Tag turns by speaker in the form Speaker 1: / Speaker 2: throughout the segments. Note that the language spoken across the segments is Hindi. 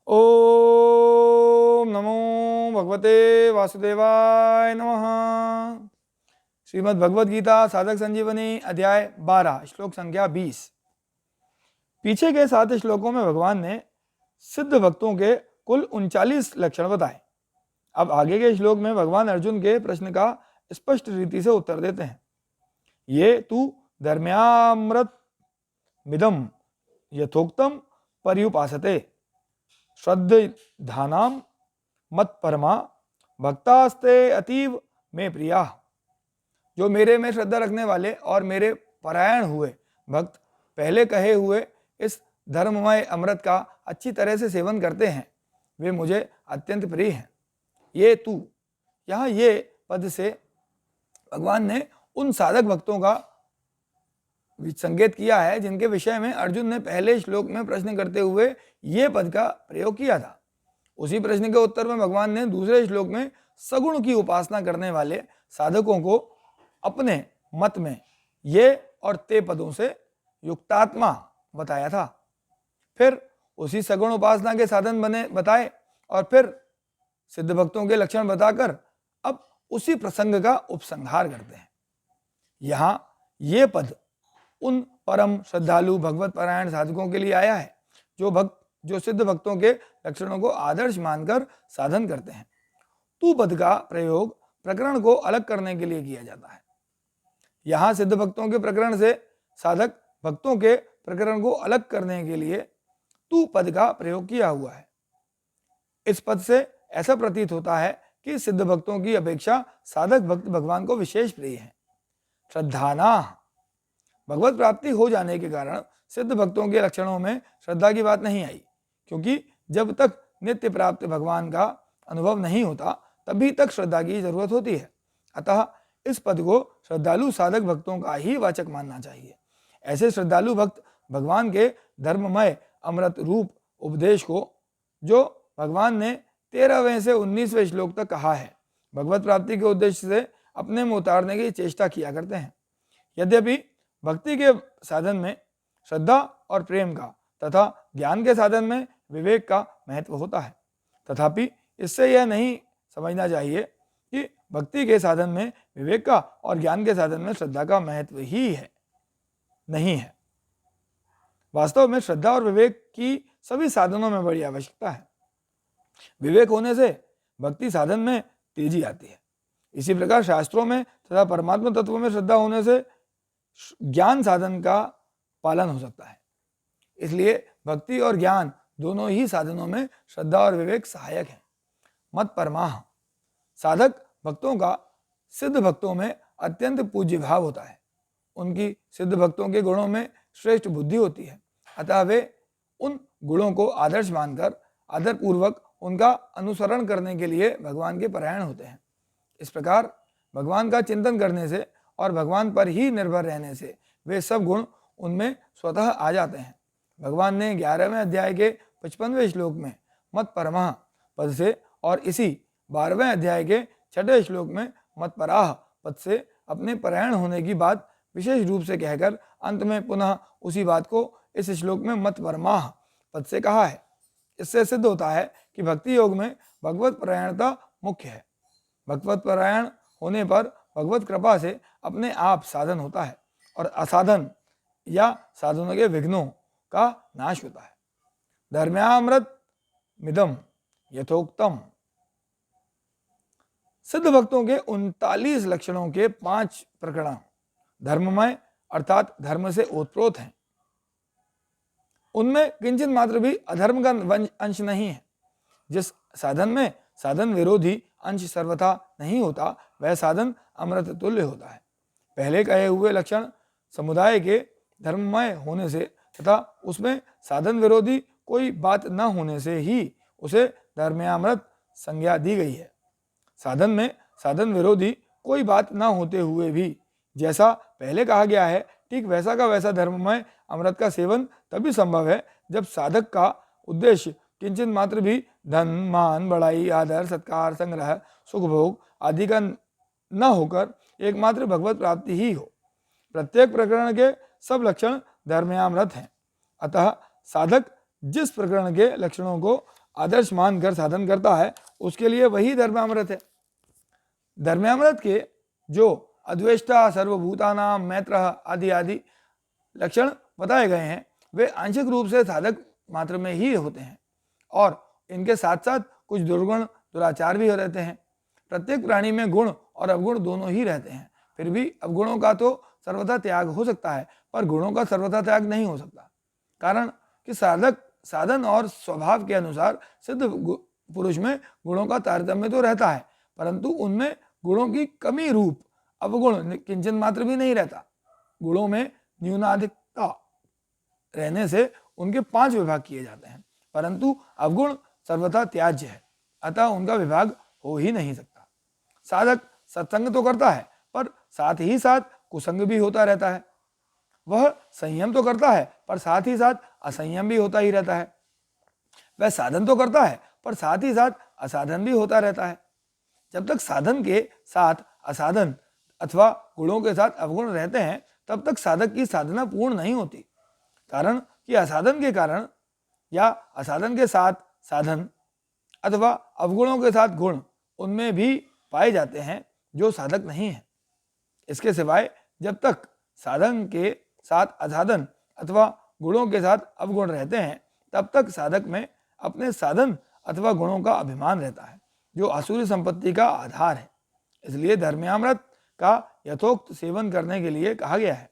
Speaker 1: ओम नमो भगवते वासुदेवाय नमः। श्रीमद् भगवद गीता साधक संजीवनी अध्याय 12 श्लोक संख्या 20। पीछे के 7 श्लोकों में भगवान ने सिद्ध भक्तों के कुल 39 लक्षण बताए। अब आगे के श्लोक में भगवान अर्जुन के प्रश्न का स्पष्ट रीति से उत्तर देते हैं। ये तू धर्म्यामृत मिदम यथोक्तम पर्युपासते श्रद्धानाम मत परमा भक्तास्ते अतीव में प्रिया। जो मेरे में श्रद्धा रखने वाले और मेरे परायण हुए भक्त पहले कहे हुए इस धर्ममय अमृत का अच्छी तरह से सेवन करते हैं, वे मुझे अत्यंत प्रिय हैं। ये तू, यहाँ ये पद से भगवान ने उन साधक भक्तों का संकेत किया है जिनके विषय में अर्जुन ने पहले श्लोक में प्रश्न करते हुए ये पद का प्रयोग किया था। उसी प्रश्न के उत्तर में भगवान ने दूसरे श्लोक में सगुण की उपासना करने वाले साधकों को अपने मत में ये और ते पदों से युक्तात्मा बताया था। फिर उसी सगुण उपासना के साधन बताए और फिर सिद्ध भक्तों के लक्षण बताकर अब उसी प्रसंग का उपसंहार करते हैं। यहाँ ये पद उन परम श्रद्धालु भगवत परायण साधकों के लिए आया है जो सिद्ध भक्तों के लक्षणों को आदर्श मानकर साधन करते हैं। तू पद का प्रयोग प्रकरण को अलग करने के लिए किया जाता है। यहाँ सिद्ध भक्तों के प्रकरण से साधक भक्तों के प्रकरण को अलग करने के लिए तू पद का प्रयोग किया हुआ है। इस पद से ऐसा प्रतीत होता है कि सिद्ध भक्तों की अपेक्षा साधक भक्त भगवान को विशेष प्रिय हैं। श्रद्धाना, भगवत प्राप्ति हो जाने के कारण सिद्ध भक्तों के लक्षणों में श्रद्धा की बात नहीं आई, क्योंकि जब तक नित्य प्राप्त भगवान का अनुभव नहीं होता तभी तक श्रद्धा की जरूरत होती है। अतः इस पद को श्रद्धालु साधक भक्तों का ही वाचक मानना चाहिए। ऐसे श्रद्धालु भक्त भगवान के धर्ममय अमृत रूप उपदेश को, जो भगवान ने 13वें से 19वें श्लोक तक कहा है, भगवत प्राप्ति के उद्देश्य से अपने में उतारने की चेष्टा किया करते हैं। यद्यपि भक्ति के साधन में श्रद्धा और प्रेम का तथा ज्ञान के साधन में विवेक का महत्व होता है, तथापि इससे यह नहीं समझना चाहिए कि भक्ति के साधन में विवेक का और ज्ञान के साधन में श्रद्धा का महत्व ही है, नहीं है। वास्तव में श्रद्धा और विवेक की सभी साधनों में बड़ी आवश्यकता है। विवेक होने से भक्ति साधन में तेजी आती है। इसी प्रकार शास्त्रों में तथा परमात्मा तत्व में श्रद्धा होने से ज्ञान साधन का पालन हो सकता है। इसलिए भक्ति और ज्ञान दोनों ही साधनों में श्रद्धा और विवेक सहायक हैं। मत परमाह, साधक भक्तों का सिद्ध भक्तों में अत्यंत पूज्य भाव होता है। उनकी सिद्ध भक्तों के गुणों में श्रेष्ठ बुद्धि होती है, अतः वे उन गुणों को आदर्श मानकर आदरपूर्वक उनका अनुसरण करने के लिए भगवान के परायण होते हैं। इस प्रकार भगवान का चिंतन करने से और भगवान पर ही निर्भर रहने से वे सब गुण उनमें स्वतः आ जाते हैं। भगवान ने 11वें अध्याय के 55वें श्लोक में मत परमः पद से और इसी 12वें अध्याय के 6वें श्लोक में मत पराह पद से अपने परायण होने की बात विशेष रूप से कहकर अंत में पुनः उसी बात को इस श्लोक में मत परमाह पद से कहा है। इससे सिद्ध होता है कि भक्ति योग में भगवत परायणता मुख्य है। भगवत परायण होने पर भगवत कृपा से अपने आप साधन होता है और असाधन या साधनों के विघ्नों का नाश होता है। धर्म्यामृत मिदम यथोक्तम, सिद्ध भक्तों के 39 लक्षणों के 5 प्रकरण धर्ममय अर्थात धर्म से ओतप्रोत हैं। उनमें किंचित मात्र भी अधर्म का अंश नहीं है। जिस साधन में साधन विरोधी अंश सर्वथा नहीं होता, वह साधन अमृत तुल्य होता है। पहले कहे हुए लक्षण समुदाय के धर्ममय होने से तथा उसमें साधन विरोधी कोई बात न होने से ही उसे धर्म्यामृत संज्ञा दी गई है। साधन में साधन विरोधी कोई बात न होते हुए भी जैसा पहले कहा गया है, ठीक वैसा का वैसा धर्ममय अमृत का सेवन तभी संभव है जब साधक का उद्देश्य किंचित मात्र भी धन, मान, बड़ाई, आदर, सत्कार, संग्रह, सुख भोग आदि का न होकर एकमात्र भगवत प्राप्ति ही हो। प्रत्येक प्रकरण के सब लक्षण धर्म्यामृत हैं। अतः साधक जिस प्रकरण के लक्षणों को आदर्श मानकर साधन करता है उसके लिए वही धर्मामृत है। धर्मामृत के जो अद्वेष्टा, सर्वभूतानां मैत्र आदि आदि लक्षण बताए गए हैं वे आंशिक रूप से साधक मात्र में ही होते हैं और इनके साथ साथ कुछ दुर्गुण दुराचार भी रहते हैं। प्रत्येक प्राणी में गुण और अवगुण दोनों ही रहते हैं। फिर भी अवगुणों का तो सर्वथा त्याग हो सकता है पर गुणों का सर्वथा त्याग नहीं हो सकता। कारण कि साधक साधन और स्वभाव के अनुसार सिद्ध पुरुष में गुणों का तारतम्य तो रहता है परंतु उनमें गुणों की कमी रूप अवगुण किंचन मात्र भी नहीं रहता। गुणों में न्यूनाधिकता रहने से उनके 5 विभाग किए जाते हैं परंतु अवगुण सर्वथा त्याज्य है अतः उनका विभाग हो ही नहीं सकता। साधक सत्संग तो करता है पर साथ ही साथ कुसंग भी होता रहता है। वह संयम तो करता है पर साथ ही साथ असंयम भी होता ही रहता है। वह साधन तो करता है पर साथ ही साथ असाधन भी होता रहता है। जब तक साधन के साथ असाधन अथवा गुणों के साथ अवगुण रहते हैं तब तक साधक की साधना पूर्ण नहीं होती। कारण कि असाधन के कारण या असाधन के साथ साधन अथवा अवगुणों के साथ गुण उनमें भी पाए जाते हैं जो साधक नहीं है। इसके सिवाय जब तक साधन के साथ असाधन अथवा गुणों के साथ अवगुण रहते हैं तब तक साधक में अपने साधन अथवा गुणों का अभिमान रहता है जो आसुरी संपत्ति का आधार है। इसलिए धर्मामृत का यथोक्त सेवन करने के लिए कहा गया है।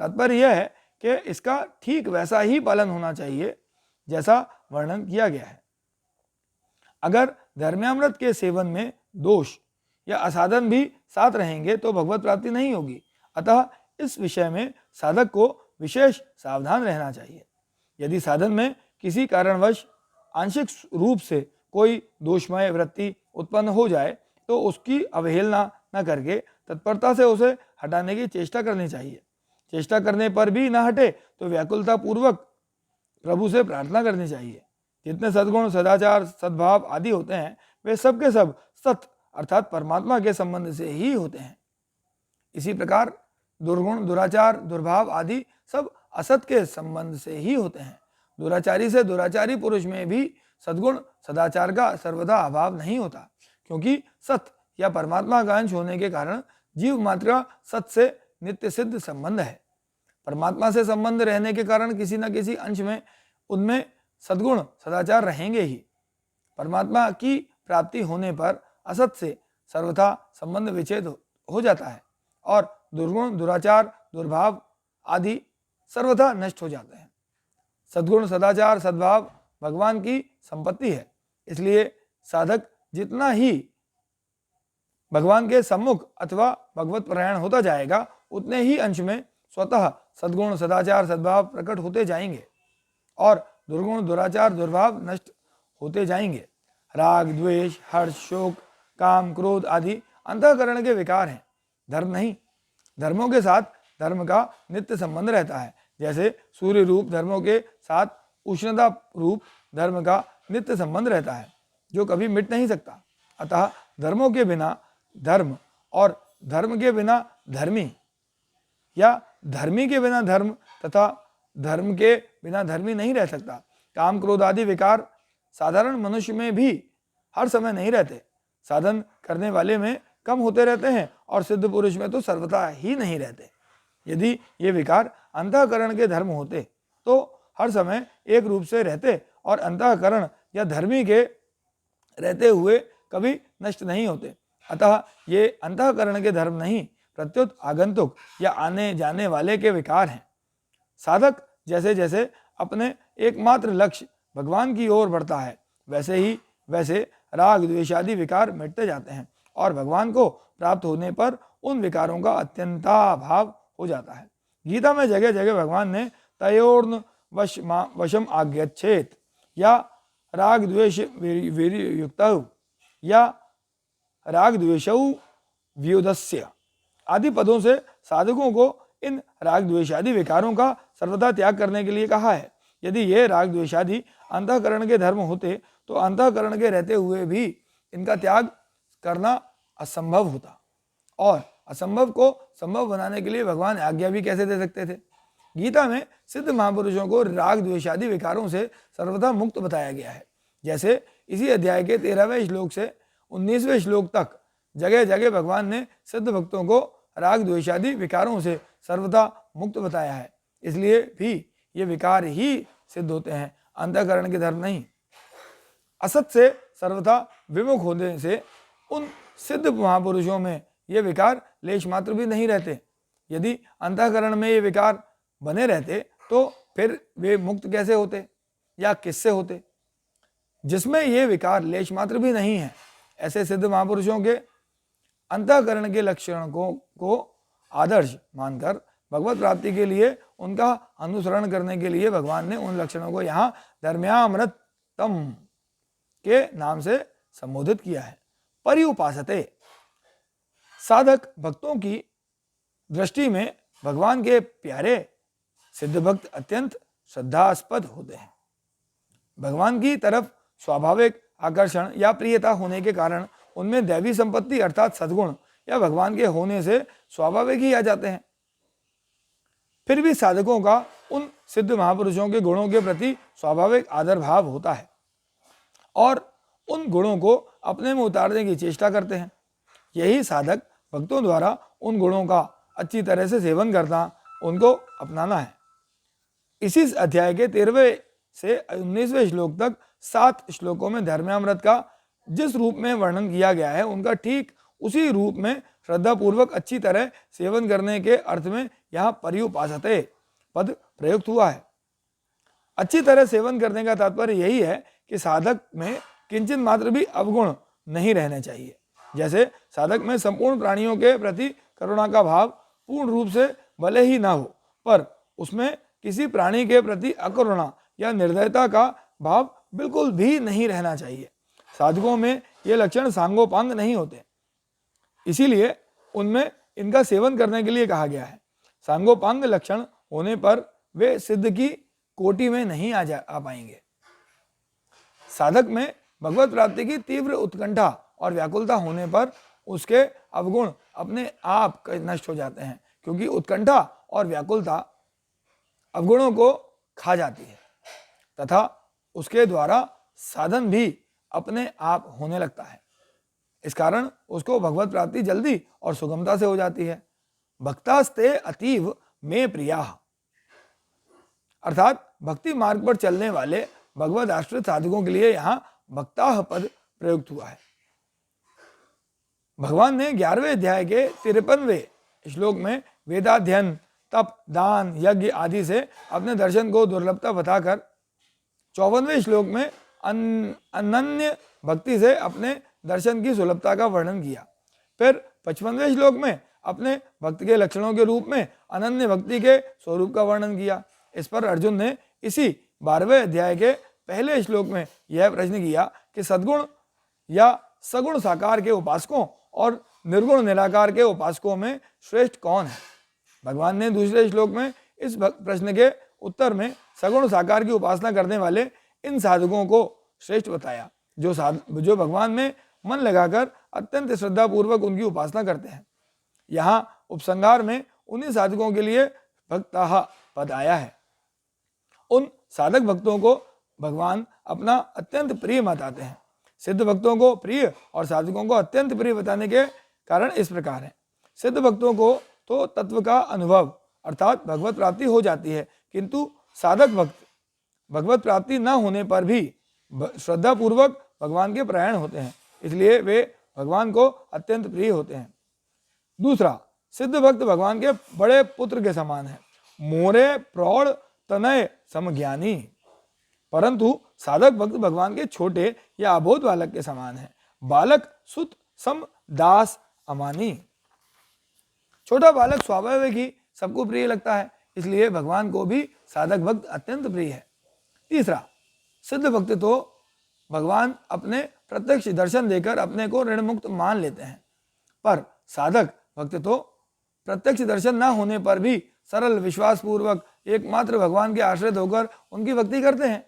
Speaker 1: तात्पर्य यह है कि इसका ठीक वैसा ही पालन होना चाहिए जैसा वर्णन किया गया है। अगर धर्मामृत के सेवन में दोष या असाधन भी साथ रहेंगे तो भगवत प्राप्ति नहीं होगी। अतः इस विषय में साधक को विशेष सावधान रहना चाहिए। यदि साधन में किसी कारणवश आंशिक रूप से कोई दोषमय वृत्ति उत्पन्न हो जाए तो उसकी अवहेलना न करके तत्परता से उसे हटाने की चेष्टा करनी चाहिए। चेष्टा करने पर भी न हटे तो व्याकुलता पूर्वक प्रभु से प्रार्थना करनी चाहिए। जितने सद्गुण, सदाचार, सद्भाव आदि होते हैं वे सब के सब सत अर्थात परमात्मा के संबंध से ही होते हैं। इसी प्रकार दुर्गुण, दुराचार, दुर्भाव आदि सब असत के संबंध से ही होते हैं। दुराचारी से दुराचारी पुरुष में भी सद्गुण सदाचार का सर्वदा अभाव नहीं होता क्योंकि सत या परमात्मा का अंश होने के कारण जीव मात्र का सत से नित्य सिद्ध संबंध है। परमात्मा से संबंध रहने के कारण किसी न किसी अंश में उनमें सद्गुण सदाचार रहेंगे ही। परमात्मा की प्राप्ति होने पर असत से सर्वथा संबंध विच्छेद हो जाता है और दुर्गुण, दुराचार, दुर्भाव आदि सर्वथा नष्ट हो जाते हैं। सद्गुण, सदाचार, सद्भाव भगवान की संपत्ति है। इसलिए साधक जितना ही भगवान के सम्मुख अथवा भगवत परायण होता जाएगा उतने ही अंश में स्वतः सद्गुण, सदाचार, सद्भाव प्रकट होते जाएंगे और दुर्गुण, दुराचार, दुर्भाव नष्ट होते जाएंगे। राग, द्वेष, हर्ष, शोक, काम, क्रोध आदि अंतःकरण के विकार हैं, धर्म नहीं। धर्मों के साथ धर्म का नित्य संबंध रहता है। जैसे सूर्य रूप धर्मों के साथ उष्णता रूप धर्म का नित्य संबंध रहता है जो कभी मिट नहीं सकता। अतः धर्मों के बिना धर्म और धर्म के बिना धर्मी या धर्मी के बिना धर्म तथा धर्म के बिना धर्मी नहीं रह सकता। काम, क्रोध आदि विकार साधारण मनुष्य में भी हर समय नहीं रहते। साधन करने वाले में कम होते रहते हैं और सिद्ध पुरुष में तो सर्वथा ही नहीं रहते। यदि ये विकार अंतःकरण के धर्म होते तो हर समय एक रूप से रहते और अंतःकरण या धर्मी के रहते हुए कभी नष्ट नहीं होते। अतः ये अंतःकरण के धर्म नहीं प्रत्युत आगंतुक या आने जाने वाले के विकार हैं। साधक जैसे जैसे अपने एकमात्र लक्ष्य भगवान की ओर बढ़ता है वैसे राग, द्वेषादि विकार मिटते जाते हैं और भगवान को प्राप्त होने पर उन विकारों का अत्यंताभाव हो जाता है। गीता में जगह जगह भगवान ने तयोर्न वशम आज्ञच्छेत या राग द्वेष वीर्युक्त या राग द्वेषौ व्युदस्य आदि पदों से साधकों को इन राग द्वेषादि विकारों का सर्वदा त्याग करने के लिए कहा है। यदि ये राग द्वेषादि अंतःकरण के धर्म होते तो अंतःकरण के रहते हुए भी इनका त्याग करना असंभव होता और असंभव को संभव बनाने के लिए भगवान आज्ञा भी कैसे दे सकते थे। गीता में सिद्ध महापुरुषों को राग द्वेषादि विकारों से सर्वथा मुक्त बताया गया है। जैसे इसी अध्याय के 13वें श्लोक से 19वें श्लोक तक जगह जगह भगवान ने सिद्ध भक्तों को राग द्वेषादि विकारों से सर्वथा मुक्त बताया है। इसलिए भी ये विकार ही सिद्ध होते हैं, अंतःकरण के धर्म नहीं। असत से सर्वथा विमुख होने से उन सिद्ध महापुरुषों में ये विकार लेश मात्र भी नहीं रहते। यदि अंतःकरण में ये विकार बने रहते तो फिर वे मुक्त कैसे होते या किससे होते? जिसमें ये विकार लेश मात्र भी नहीं है, ऐसे सिद्ध महापुरुषों के अंतःकरण के लक्षणों को आदर्श मानकर भगवत प्राप्ति के लिए उनका अनुसरण करने के लिए भगवान ने उन लक्षणों को यहाँ धर्म्यामृतम के नाम से संबोधित किया है। पर्युपासते, साधक भक्तों की दृष्टि में भगवान के प्यारे सिद्ध भक्त अत्यंत श्रद्धास्पद होते हैं। भगवान की तरफ स्वाभाविक आकर्षण या प्रियता होने के कारण उनमें दैवी संपत्ति अर्थात सद्गुण या भगवान के होने से स्वाभाविक ही आ जाते हैं। फिर भी साधकों का उन सिद्ध महापुरुषों के गुणों के प्रति स्वाभाविक आदर भाव होता है और उन गुणों को अपने में उतारने की चेष्टा करते हैं। यही साधक भक्तों द्वारा उन गुणों का अच्छी तरह से सेवन करना, उनको अपनाना है। इसी अध्याय के 13वें से 19वें श्लोक तक 7 श्लोकों में धर्म्यामृत का जिस रूप में वर्णन किया गया है उनका ठीक उसी रूप में श्रद्धापूर्वक अच्छी तरह सेवन करने के अर्थ में यहाँ पर्युपासते पद प्रयुक्त हुआ है। अच्छी तरह सेवन करने का तात्पर्य यही है कि साधक में किंचित मात्र भी अवगुण नहीं रहने चाहिए। जैसे साधक में संपूर्ण प्राणियों के प्रति करुणा का भाव पूर्ण रूप से भले ही ना हो, पर उसमें किसी प्राणी के प्रति अकरुणा या निर्दयता का भाव बिल्कुल भी नहीं रहना चाहिए। साधकों में ये लक्षण सांगोपांग नहीं होते, इसीलिए उनमें इनका सेवन करने के लिए कहा गया है। सांगोपांग लक्षण होने पर वे सिद्ध की कोटि में नहीं आ पाएंगे। साधक में भगवत प्राप्ति की तीव्र उत्कंठा और व्याकुलता होने पर उसके अवगुण अपने आप नष्ट हो जाते हैं, क्योंकि उत्कंठा और व्याकुलता अवगुणों को खा जाती है तथा उसके द्वारा साधन भी अपने आप होने लगता है। इस कारण उसको भगवत प्राप्ति जल्दी और सुगमता से हो जाती है। भक्तास्ते अतीव में प्रिया, अर्थात भक्ति मार्ग पर चलने वाले भगवत आश्रित साधकों के लिए यहाँ भक्ताह पद प्रयुक्त हुआ है। भगवान ने 11वें अध्याय के 53वें श्लोक में वेदाध्ययन, तप, दान, यज्ञ आदि से अपने दर्शन को दुर्लभता बताकर 54वें श्लोक में अनन्य भक्ति से अपने दर्शन की सुलभता का वर्णन किया। फिर 55वें श्लोक में अपने भक्त के लक्षणों के रूप में अनन्य भक्ति के स्वरूप का वर्णन किया। इस पर अर्जुन ने इसी 12वें अध्याय के पहले श्लोक में यह प्रश्न किया कि सद्गुण या सगुण साकार के उपासकों और निर्गुण निराकार के उपासकों में श्रेष्ठ कौन है? भगवान ने दूसरे श्लोक में इस प्रश्न के उत्तर में सगुण साकार की उपासना करने वाले इन साधकों को श्रेष्ठ बताया, जो भगवान में मन लगाकर अत्यंत श्रद्धापूर्वक उनकी उपासना करते हैं। यहाँ उपसंहार में उन्हीं साधकों के लिए भक्ताः पद आया है। उन साधक भक्तों को भगवान अपना अत्यंत प्रिय बताते हैं। सिद्ध भक्तों को प्रिय और साधकों को अत्यंत प्रिय बताने के कारण इस प्रकार है। सिद्ध भक्तों को तो तत्व का अनुभव अर्थात भगवत प्राप्ति हो जाती है, किंतु साधक भक्त भगवत प्राप्ति न होने पर भी श्रद्धापूर्वक भगवान के परायण होते हैं, इसलिए वे भगवान को अत्यंत प्रिय होते हैं। दूसरा, सिद्ध भक्त भगवान के बड़े पुत्र के समान है, मोरे प्रौढ़ तनय समज्ञानी, परंतु साधक भक्त भगवान के छोटे या अबोध बालक के समान है, बालक सुत सम दास अमानी। छोटा बालक स्वाभाविक ही सबको प्रिय लगता है, इसलिए भगवान को भी साधक भक्त अत्यंत प्रिय है। तीसरा, सिद्ध भक्त तो भगवान अपने प्रत्यक्ष दर्शन देकर अपने को ऋण मुक्त मान लेते हैं, पर साधक भक्त तो प्रत्यक्ष दर्शन न होने पर भी सरल विश्वास पूर्वक एकमात्र भगवान के आश्रित होकर उनकी भक्ति करते हैं।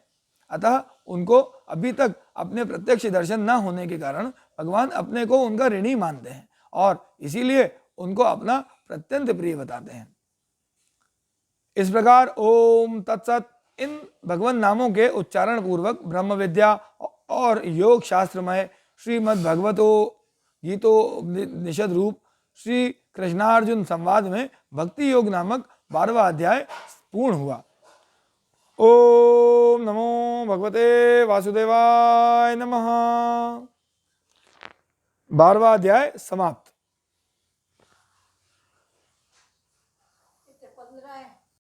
Speaker 1: अतः उनको अभी तक अपने प्रत्यक्ष दर्शन न होने के कारण भगवान अपने को उनका ऋणी मानते हैं और इसीलिए उनको अपना अत्यंत प्रिय बताते हैं। इस प्रकार ओम तत्सत इन भगवान नामों के उच्चारण पूर्वक ब्रह्म विद्या और योग शास्त्रमय श्रीमद् भगवतो गीतोपनिषद रूप श्री कृष्णार्जुन संवाद में भक्ति योग नामक 12वां अध्याय पूर्ण हुआ। ओम नमो भगवते वासुदेवाय नमः। 12वां अध्याय समाप्त।